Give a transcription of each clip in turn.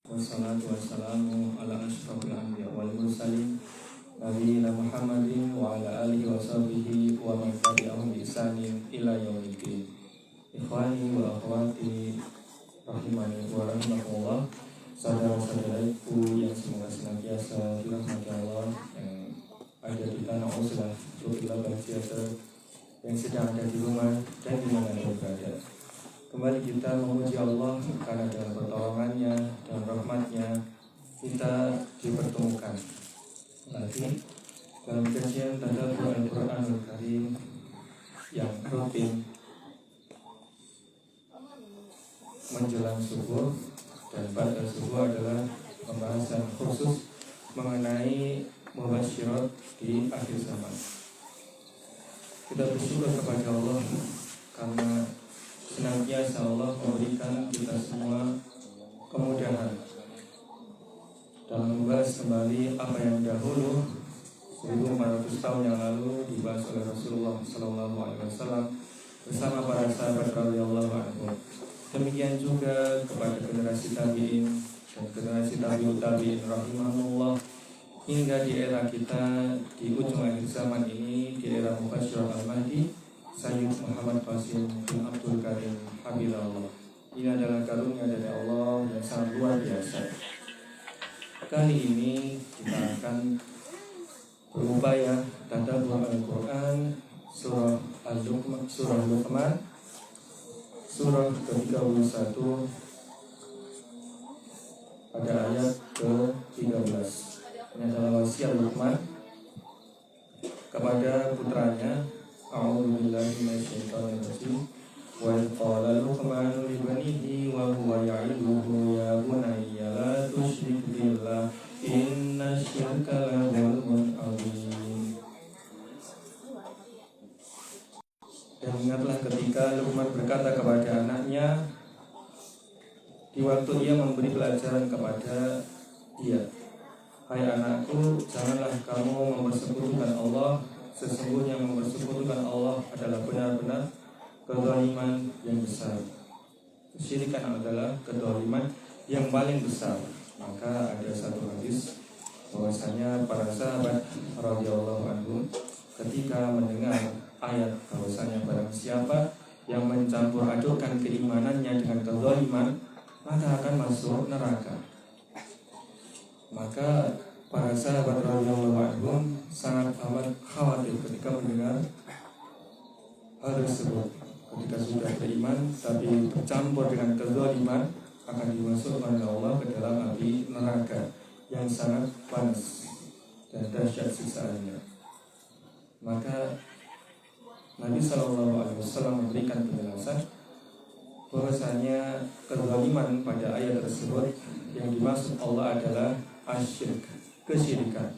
Wassalatu wassalamu ala asyrafil anbiya wal mursalin nabiyina Muhammadin wa ala alihi wa sahbihi wa man tabi'ahum bi ihsanin ila yaumiddin. Ikhwani wa akhwati rahimani wa rahimakumullah. Saudara-saudaraku yang semoga senantiasa dirahmati Allah, yang ada di tanah Oslah, Jogja, Theater, yang sedang ada di rumah dan di mana berada. Kembali kita memuji Allah karena dalam pertolongannya dan rahmatnya kita dipertemukan lagi dalam kajian tadabbur Al-Quranul Karim yang rutin menjelang subuh, dan pada subuh adalah pembahasan khusus mengenai mubasyirat di akhir zaman. Kita bersyukur kepada Allah karena senantiasa Allah memberikan kita semua kemudahan dalam membahas kembali apa yang dahulu 1400 tahun yang lalu dibahas oleh Rasulullah SAW bersama para sahabat radhiyallahu anhum. Demikian juga kepada generasi tabi'in dan generasi tabi'ut tabi'in rahimahullah hingga di era kita di ujung akhir zaman ini, di era Mubasyirat Al-Mahdi Sayyid Muhammad Qasim bin Abdul Karim Habibullah. Ini adalah karunia dari Allah yang sangat luar biasa. Kali ini kita akan berupaya tadabbur Al-Quran surah Al-Luqman, surah Luqman, surah ke-31 pada ayat ke-13. Ini adalah wasiat Luqman kepada putranya. A'udzu billahi minasyaitonir rajim. Wa qala Luqmanu li banihi wa huwa ya'iduhu ya bunayya la tusyrik billah inna syirka la dzulmun 'adzim. Dan ingatlah ketika Luqman berkata kepada anaknya di waktu ia memberi pelajaran kepada dia, "Hai anakku, janganlah kamu mempersekutukan Allah. Sesungguhnya mempersekutukan Allah adalah benar-benar kezaliman yang besar. Kesyirikan adalah kezaliman yang paling besar." Maka ada satu hadis bahwasanya para sahabat radhiyallahu anhum ketika mendengar ayat bahwasanya barang siapa yang mencampur adukkan keimanannya dengan kezaliman maka akan masuk neraka. Maka para sahabat radhiyallahu anhum sangat amat khawatir ketika mendengar hal tersebut. Ketika sudah beriman tapi bercampur dengan kezaliman akan dimasukkan oleh Allah ke dalam api neraka yang sangat panas dan dahsyat siksaannya. Maka Nabi SAW memberikan penjelasan bahwasanya kezaliman pada ayat tersebut yang dimaksud Allah adalah asyirk, kesyirikan,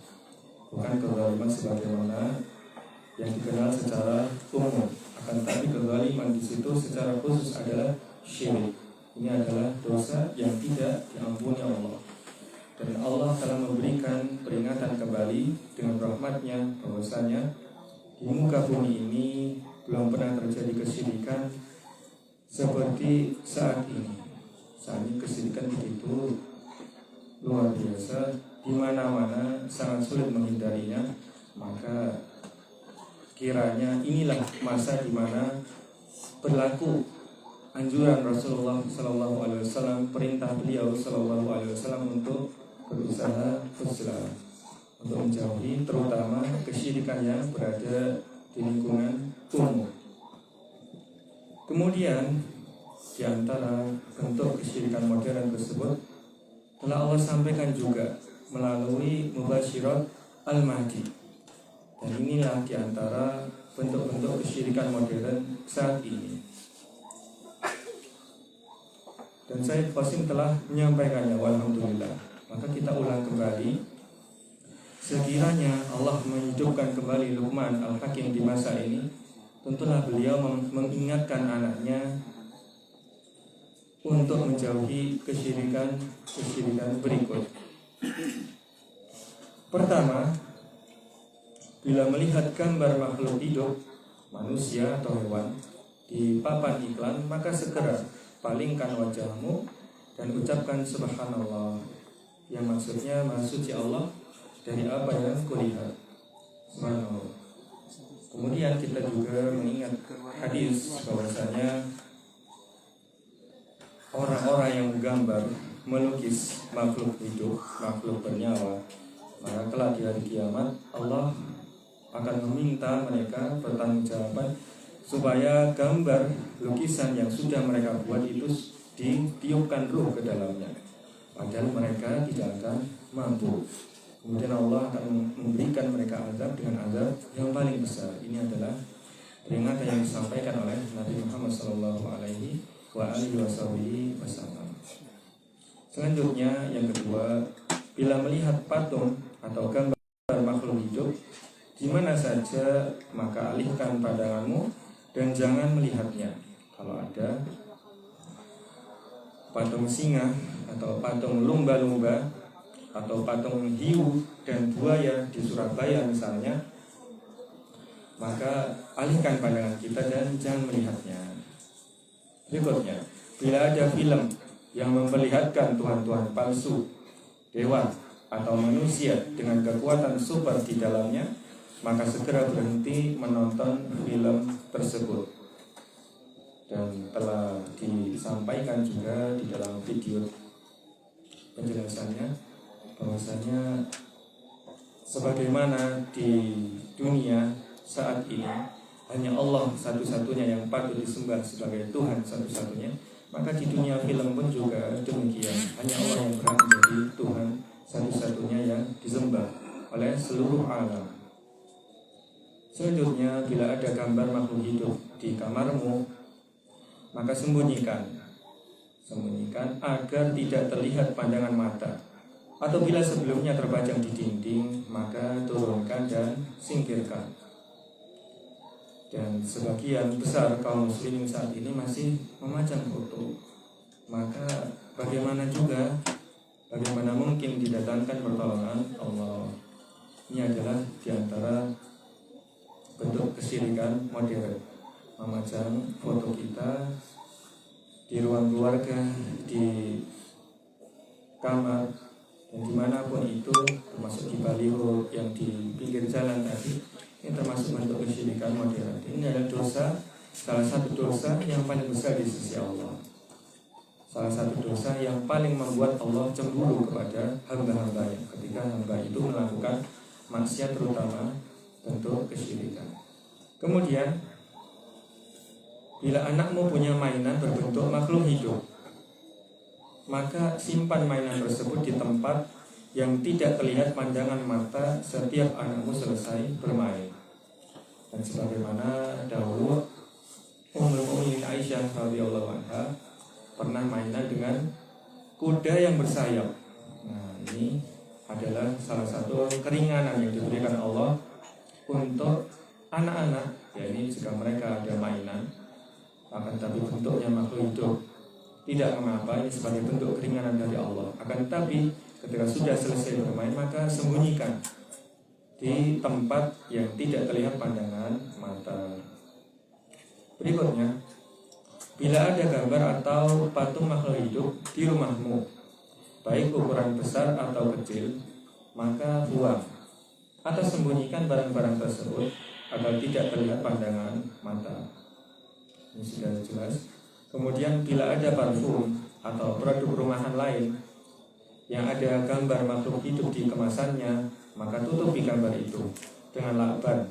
bukan kezaliman sebagaimana yang dikenal secara umum. Akan tetapi kezaliman di situ secara khusus adalah syirik. Ini adalah dosa yang tidak diampuni Allah. Dan Allah telah memberikan peringatan kembali dengan rahmatnya bahwasanya di muka bumi ini belum pernah terjadi kesyirikan seperti saat ini. Saat ini kesyirikan begitu luar biasa, di mana-mana sangat sulit menghindarinya. Maka kiranya inilah masa di mana berlaku anjuran Rasulullah SAW, perintah beliau SAW untuk berusaha bersila, untuk menjauhi terutama kesyirikan yang berada di lingkungan umum. Kemudian di antara bentuk kesyirikan modern tersebut telah Allah sampaikan juga melalui mubasyirat Al-Mahdi. Dan inilah di antara bentuk-bentuk kesyirikan modern saat ini. Dan Sayyid Qasim telah menyampaikannya, walhamdulillah. Maka kita ulang kembali. Sekiranya Allah menghidupkan kembali Luqman Al-Hakim di masa ini, tentulah beliau mengingatkan anaknya untuk menjauhi kesyirikan berikut. Pertama, bila melihat gambar makhluk hidup, manusia atau hewan, di papan iklan, maka segera palingkan wajahmu dan ucapkan subhanallah, yang maksudnya maha suci Allah dari apa yang kulihat. Subhanallah. Kemudian kita juga mengingat hadis bahwasanya orang-orang yang menggambar, melukis makhluk hidup, makhluk bernyawa, maka kelak di hari kiamat Allah akan meminta mereka bertanggungjawaban supaya gambar lukisan yang sudah mereka buat itu ditiupkan ruh ke dalamnya. Padahal mereka tidak akan mampu. Kemudian Allah akan memberikan mereka azab dengan azab yang paling besar. Ini adalah peringatan yang disampaikan oleh Nabi Muhammad SAW. Selanjutnya yang kedua, bila melihat patung atau gambar makhluk hidup di mana saja, maka alihkan pandanganmu dan jangan melihatnya. Kalau ada patung singa atau patung lumba-lumba atau patung hiu dan buaya di Surabaya misalnya, maka alihkan pandangan kita dan jangan melihatnya. Berikutnya, bila ada film yang memperlihatkan tuhan-tuhan palsu, dewa atau manusia dengan kekuatan super di dalamnya, maka segera berhenti menonton film tersebut. Dan telah disampaikan juga di dalam video penjelasannya bahwasanya sebagaimana di dunia saat ini hanya Allah satu-satunya yang patut disembah sebagai Tuhan satu-satunya, maka di dunia film pun juga demikian. Hanya Allah yang berhak menjadi Tuhan satu-satunya yang disembah oleh seluruh alam. Selanjutnya, bila ada gambar makhluk hidup di kamarmu, maka sembunyikan agar tidak terlihat pandangan mata. Atau bila sebelumnya terpajang di dinding, maka turunkan dan singkirkan. Dan sebagian besar kaum muslimin saat ini masih memajang foto. Maka bagaimana mungkin didatangkan pertolongan Allah? Ini adalah diantara bentuk kesyirikan modern, memajang foto kita di ruang keluarga, di kamar, dan dimanapun itu, termasuk di baliho yang di pinggir jalan tadi. Ini termasuk bentuk kesyirikan modern. Ini adalah dosa, salah satu dosa yang paling besar di sisi Allah. Salah satu dosa yang paling membuat Allah cemburu kepada hamba-hambanya ketika hamba itu melakukan maksiat, terutama bentuk kesyirikan. Kemudian, bila anakmu punya mainan berbentuk makhluk hidup, maka simpan mainan tersebut di tempat yang tidak terlihat pandangan mata setiap anakmu selesai bermain. Dan sebagaimana dahulu Ummul Mukminin Aisyah radhiyallahu anha pernah mainan dengan kuda yang bersayap. Nah, ini adalah salah satu keringanan yang diberikan Allah untuk anak-anak, yakni jika mereka ada mainan akan tapi bentuknya makhluk hidup, tidak mengapa, ini sebagai bentuk keringanan dari Allah. Akan tetapi ketika sudah selesai bermain, maka sembunyikan di tempat yang tidak terlihat pandangan mata. Berikutnya, bila ada gambar atau patung makhluk hidup di rumahmu, baik ukuran besar atau kecil, maka buang atau sembunyikan barang-barang tersebut agar tidak terlihat pandangan mata. Ini sudah jelas. Kemudian bila ada parfum atau produk rumahan lain yang ada gambar makhluk hidup di kemasannya, maka tutupi gambar itu dengan lakban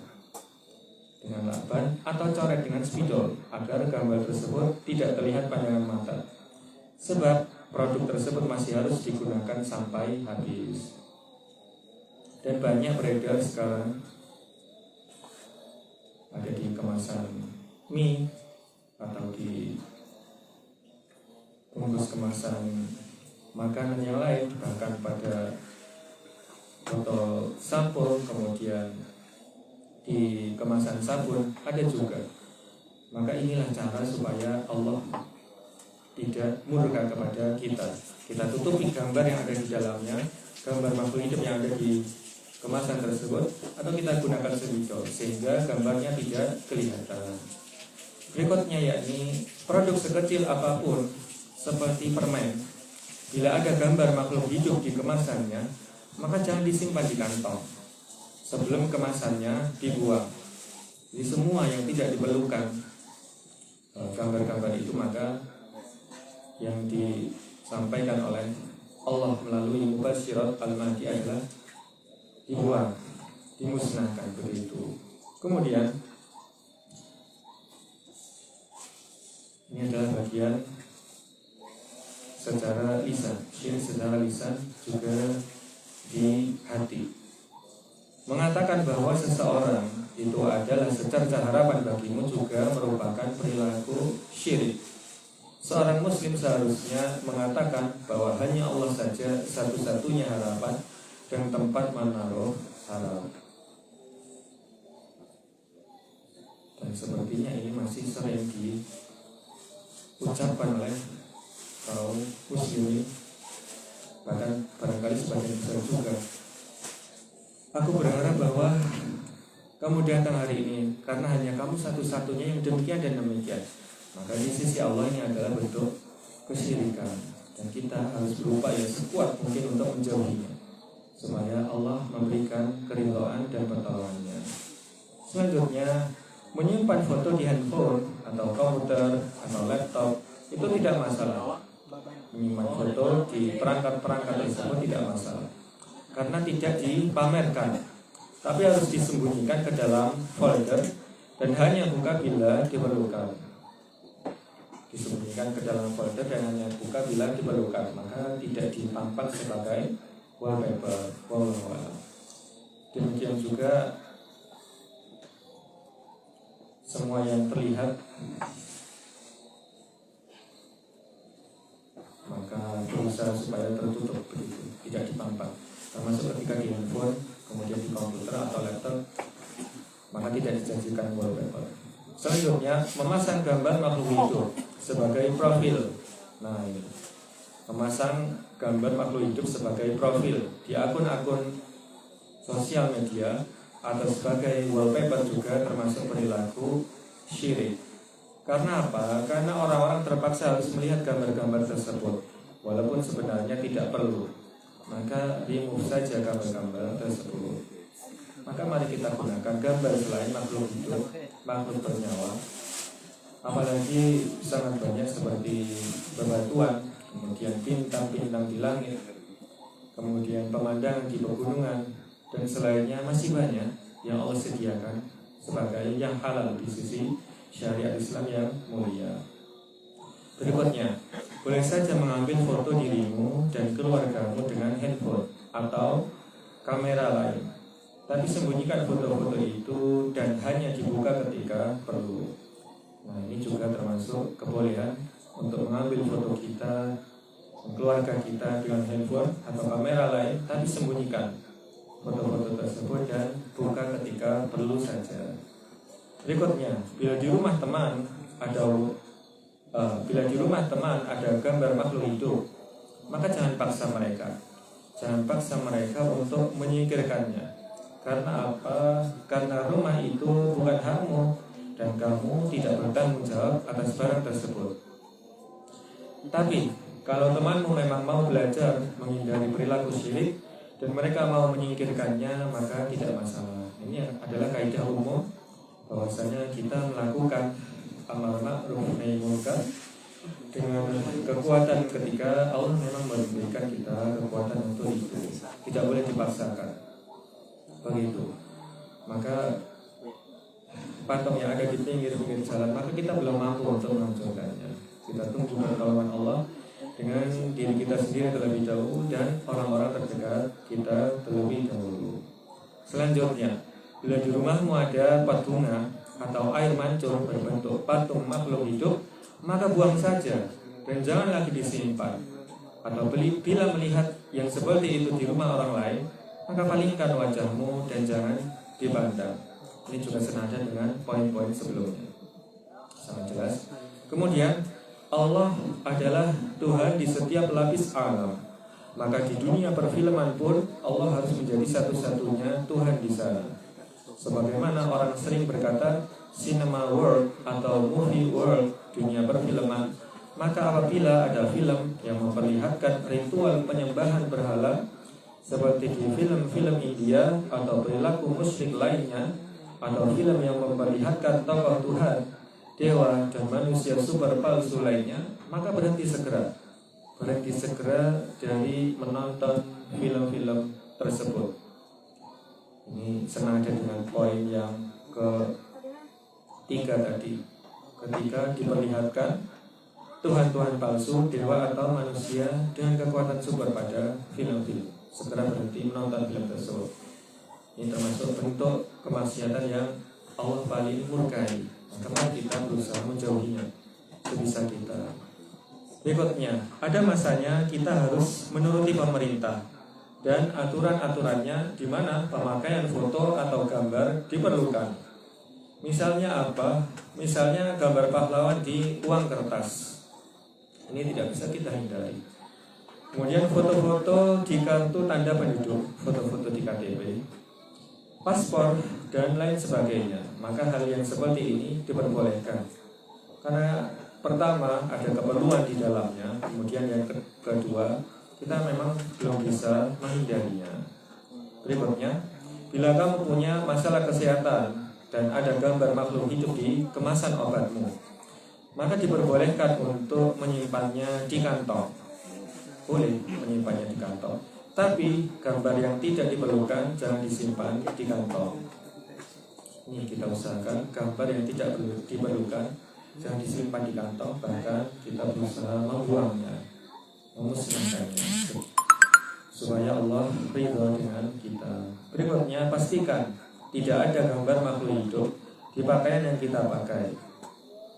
atau coret dengan spidol agar gambar tersebut tidak terlihat pandangan mata. Sebab produk tersebut masih harus digunakan sampai habis. Dan banyak beredar sekarang ada di kemasan mie atau di bungkus kemasan makanan yang lain, bahkan pada botol sampo, kemudian di kemasan sabun ada juga. Maka inilah cara supaya Allah tidak murka kepada kita. Kita tutupi gambar yang ada di dalamnya, gambar makhluk hidup yang ada di kemasan tersebut, atau kita gunakan spidol sehingga gambarnya tidak kelihatan. Berikutnya yakni produk sekecil apapun seperti permen bila ada gambar makhluk hidup di kemasannya, maka jangan disimpan di kantong. Sebelum kemasannya dibuang. Jadi semua yang tidak diperlukan gambar-gambar itu, maka yang disampaikan oleh Allah melalui mubasyirat al-mahdi adalah dibuang, dimusnahkan begitu. Kemudian ini adalah bagian secara lisan, syirik secara lisan juga di hati. Mengatakan bahwa seseorang itu adalah secerca harapan bagimu juga merupakan perilaku syirik. Seorang muslim seharusnya mengatakan bahwa hanya Allah saja satu-satunya harapan dan tempat menaruh harap. Dan sepertinya ini masih sering diucapkan oleh kaum muslimin, bahkan barangkali sebagian besar juga. Aku berharap bahwa kamu datang hari ini karena hanya kamu satu-satunya yang demikian dan demikian. Maka di sisi Allah ini adalah bentuk kesyirikan, dan kita harus berupaya sekuat mungkin untuk menjauhinya, supaya Allah memberikan keridhaan dan pertolongannya. Selanjutnya, menyimpan foto di handphone atau komputer atau laptop itu tidak masalah. Menyimpan foto di perangkat-perangkat tersebut tidak masalah, karena tidak dipamerkan, tapi harus disembunyikan ke dalam folder dan hanya buka bila diperlukan. Disembunyikan ke dalam folder dan hanya buka bila diperlukan, maka tidak ditampang sebagai wallpaper. Demikian juga semua yang terlihat maka berusaha supaya tertutup begitu, tidak dipampang. Termasuk ketika di handphone, kemudian di komputer atau laptop, maka tidak dijanjikan wallpaper. Selanjutnya, memasang gambar makhluk hidup sebagai profil. Nah, ini memasang gambar makhluk hidup sebagai profil di akun-akun sosial media atau sebagai wallpaper juga termasuk perilaku syirik. Karena apa? Karena orang-orang terpaksa harus melihat gambar-gambar tersebut, walaupun sebenarnya tidak perlu. Maka remove saja gambar-gambar tersebut. Maka mari kita gunakan gambar selain makhluk hidup, makhluk bernyawa. Apalagi sangat banyak seperti bebatuan, kemudian bintang-bintang di langit, kemudian pemandangan di pegunungan, dan selainnya masih banyak yang Allah sediakan sebagai yang halal di sisi syariat Islam yang mulia. Berikutnya, boleh saja mengambil foto dirimu dan keluargamu dengan handphone atau kamera lain, tapi sembunyikan foto-foto itu dan hanya dibuka ketika perlu. Nah, ini juga termasuk kebolehan untuk mengambil foto kita, keluarga kita dengan handphone atau kamera lain, tapi sembunyikan foto-foto tersebut dan buka ketika perlu saja. Berikutnya, bila di rumah teman ada gambar makhluk hidup, maka jangan paksa mereka untuk menyingkirkannya. Karena apa? Karena rumah itu bukan hakmu dan kamu tidak bertanggung jawab atas barang tersebut. Tapi kalau temanmu memang mau belajar menghindari perilaku syirik dan mereka mau menyingkirkannya, maka tidak masalah. Ini adalah kaidah umum bahwasanya kita melakukan amar ma'ruf nahi munkar dengan kekuatan ketika Allah memang memberikan kita kekuatan untuk itu. Tidak boleh dipaksakan. Begitu. Maka patung yang ada di pinggir-pinggir jalan, maka kita belum mampu untuk menghancurkannya. Kita tunggu pertolongan Allah dengan diri kita sendiri terlebih dahulu dan orang-orang terdekat kita terlebih dahulu. Selanjutnya, bila di rumahmu ada pot bunga atau air mancur berbentuk patung makhluk hidup, maka buang saja dan jangan lagi disimpan. Atau bila melihat yang seperti itu di rumah orang lain, maka palingkan wajahmu dan jangan dipandang. Ini juga senada dengan poin-poin sebelumnya. Sangat jelas. Kemudian, Allah adalah Tuhan di setiap lapis alam. Maka di dunia perfilman pun Allah harus menjadi satu-satunya Tuhan di sana. Sebagaimana orang sering berkata cinema world atau movie world, dunia perfilman, Maka apabila ada film yang memperlihatkan ritual penyembahan berhala seperti di film-film India atau perilaku musyrik lainnya, atau film yang memperlihatkan tokoh Tuhan, dewa, dan manusia super palsu lainnya, maka berhenti segera dari menonton film-film tersebut. Ini senada dengan poin yang ketiga tadi, ketika diperlihatkan Tuhan-Tuhan palsu, dewa atau manusia dengan kekuatan super pada film-film, segera berhenti menonton film tersebut. Ini termasuk bentuk kemaksiatan yang Allah paling murkai, karena kita berusaha menjauhinya sebisa kita. Berikutnya, ada masanya kita harus menuruti pemerintah dan aturan-aturannya, di mana pemakaian foto atau gambar diperlukan. Misalnya apa? Misalnya gambar pahlawan di uang kertas. Ini tidak bisa kita hindari. Kemudian foto-foto di kartu tanda penduduk, foto-foto di KTP, paspor, dan lain sebagainya. Maka hal yang seperti ini diperbolehkan, karena pertama ada keperluan di dalamnya. Kemudian yang kedua, kita memang belum bisa menghindarinya. Berikutnya, bila kamu punya masalah kesehatan dan ada gambar makhluk hidup di kemasan obatmu, maka diperbolehkan untuk menyimpannya di kantong. Boleh menyimpannya di kantong, tapi gambar yang tidak diperlukan jangan disimpan di kantong. Ini kita usahakan gambar yang tidak diperlukan jangan disimpan di kantong, bahkan kita berusaha membuangnya, memusnahkannya, supaya Allah ridho dengan kita. Berikutnya, pastikan tidak ada gambar makhluk hidup di pakaian yang kita pakai.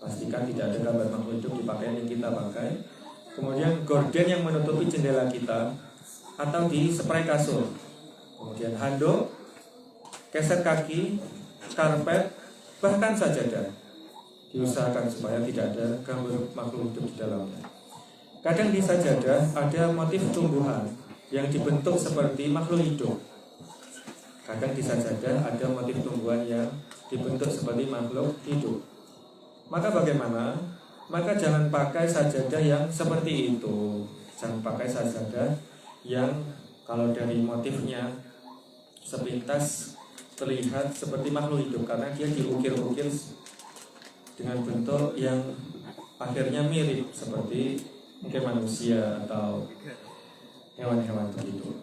Pastikan tidak ada gambar makhluk hidup di pakaian yang kita pakai. Kemudian gorden yang menutupi jendela kita atau di spray kasur. Kemudian handuk, keset kaki, karpet, bahkan sajadah. Diusahakan supaya tidak ada gambar makhluk hidup di dalamnya. Kadang di sajadah ada motif tumbuhan yang dibentuk seperti makhluk hidup. Kadang di sajadah ada motif tumbuhan yang dibentuk seperti makhluk hidup. Maka bagaimana? Maka jangan pakai sajadah yang seperti itu. Jangan pakai sajadah yang kalau dari motifnya sepintas terlihat seperti makhluk hidup, karena dia diukir-ukir dengan bentuk yang akhirnya mirip seperti mungkin manusia atau hewan-hewan begitu.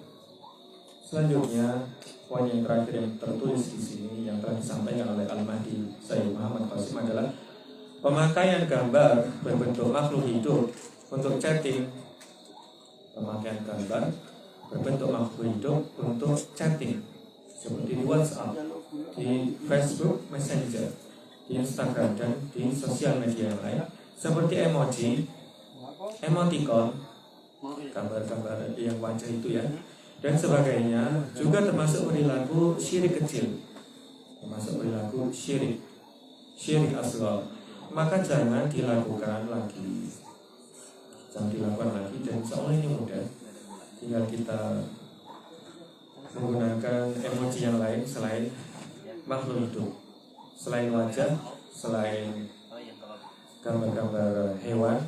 Selanjutnya, poin yang terakhir yang tertulis di sini yang telah disampaikan oleh Al-Mahdi Sayyid Muhammad Qasim adalah pemakaian gambar berbentuk makhluk hidup untuk chatting. Pemakaian gambar berbentuk makhluk hidup untuk chatting, seperti di WhatsApp, di Facebook Messenger, di Instagram, dan di sosial media yang lain, seperti emoji, emoticon, gambar-gambar yang wajah itu ya, dan sebagainya, juga termasuk perilaku syirik kecil, termasuk perilaku syirik asghar. Maka jangan dilakukan lagi, dan insya Allah ini mudah. Tinggal kita menggunakan emoji yang lain selain makhluk hidup, selain wajah, selain gambar-gambar hewan.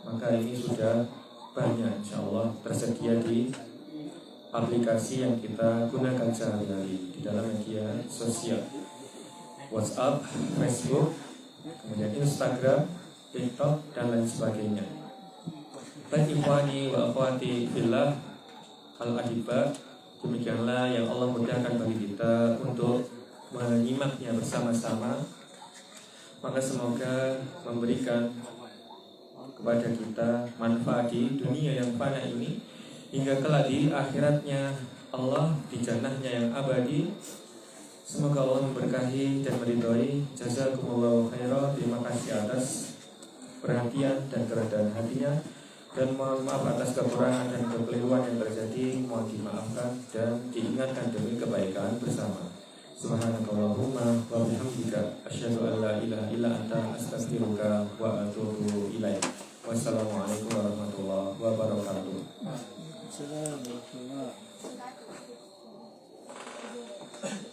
Maka ini sudah banyak insya Allah tersedia di aplikasi yang kita gunakan sehari-hari di dalam media sosial, WhatsApp, Facebook, kemudian Instagram, TikTok, dan lain sebagainya. Baik ikhwani wa akhwati fillah al-ahibba, demikianlah yang Allah mudahkan bagi kita untuk menyimaknya bersama-sama. Maka semoga memberikan kepada kita manfaat di dunia yang fana ini, hingga kelak di akhiratnya Allah, di jannahnya yang abadi. Semoga Allah memberkahi dan meridhoi. Jazakumullahu khairan. Terima kasih atas perhatian dan kerendahan hatinya, dan mohon maaf atas kekurangan dan kekeliruan yang terjadi. Mohon dimaafkan dan diingatkan demi kebaikan bersama. Subhanakallahumma wa bihamdika asyhadu an la ilaha illa anta astaghfiruka wa atubu ilaik. Wassalamualaikum warahmatullahi wabarakatuh. Assalamualaikum warahmatullahi wabarakatuh.